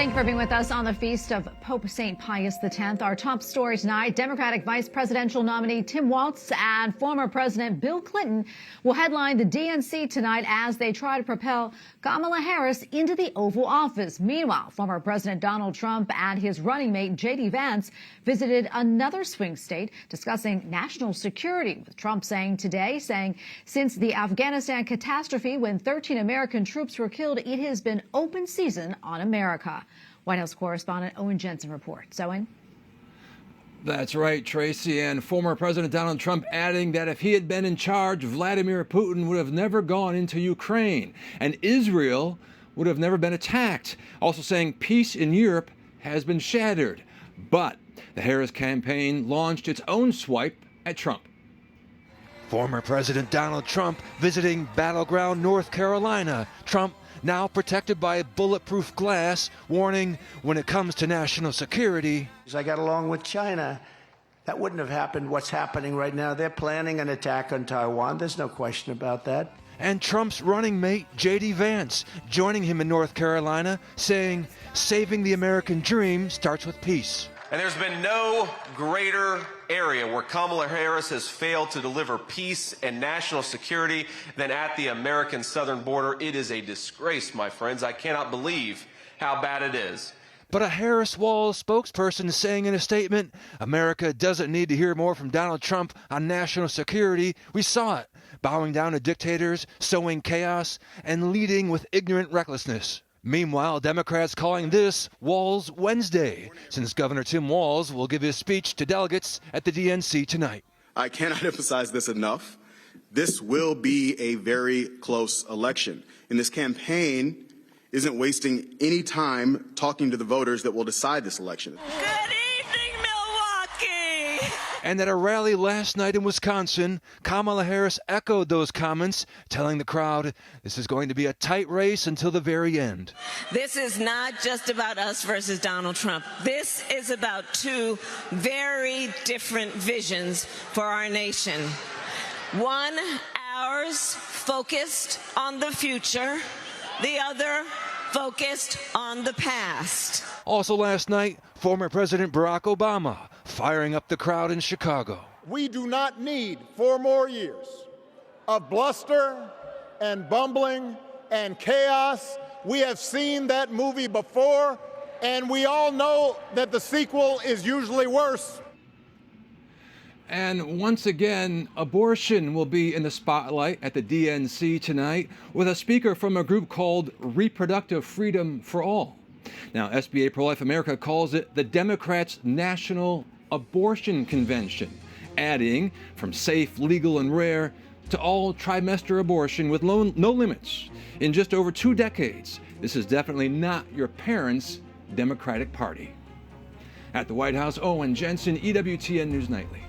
Thank you for being with us on the feast of Pope St. Pius X. Our top story tonight, Democratic vice presidential nominee Tim Walz and former President Bill Clinton will headline the DNC tonight as they try to propel Kamala Harris into the Oval Office. Meanwhile, former President Donald Trump and his running mate J.D. Vance visited another swing state discussing national security, with Trump saying since the Afghanistan catastrophe when 13 American troops were killed, it has been open season on America. White House correspondent Owen Jensen reports. Owen? That's right, Tracy. And former President Donald Trump adding that if he had been in charge, Vladimir Putin would have never gone into Ukraine and Israel would have never been attacked. Also saying peace in Europe has been shattered. But the Harris campaign launched its own swipe at Trump. Former President Donald Trump visiting battleground North Carolina. Trump now protected by bulletproof glass, warning when it comes to national security. I got along with China. That wouldn't have happened. What's happening right now, they're planning an attack on Taiwan. There's no question about that. And Trump's running mate, J.D. Vance, joining him in North Carolina, saying saving the American dream starts with peace. And there's been no greater area where Kamala Harris has failed to deliver peace and national security than at the American southern border. It is a disgrace, my friends. I cannot believe how bad it is. But a Harris-Walz spokesperson is saying in a statement, America doesn't need to hear more from Donald Trump on national security. We saw it, bowing down to dictators, sowing chaos, and leading with ignorant recklessness. Meanwhile, Democrats calling this Walz Wednesday, since Governor Tim Walz will give his speech to delegates at the DNC tonight. I cannot emphasize this enough. This will be a very close election. And this campaign isn't wasting any time talking to the voters that will decide this election. Good evening, Milwaukee! And at a rally last night in Wisconsin, Kamala Harris echoed those comments, telling the crowd this is going to be a tight race until the very end. This is not just about us versus Donald Trump. This is about two very different visions for our nation. One, ours, focused on the future. The other, focused on the past. Also last night, former President Barack Obama firing up the crowd in Chicago. We do not need 4 more years of bluster and bumbling and chaos. We have seen that movie before, and we all know that the sequel is usually worse. And once again, abortion will be in the spotlight at the DNC tonight with a speaker from a group called Reproductive Freedom for All. Now, SBA Pro-Life America calls it the Democrats' National Abortion Convention, adding from safe, legal, and rare to all trimester abortion with no limits. In just over 2 decades, this is definitely not your parents' Democratic Party. At the White House, Owen Jensen, EWTN News Nightly.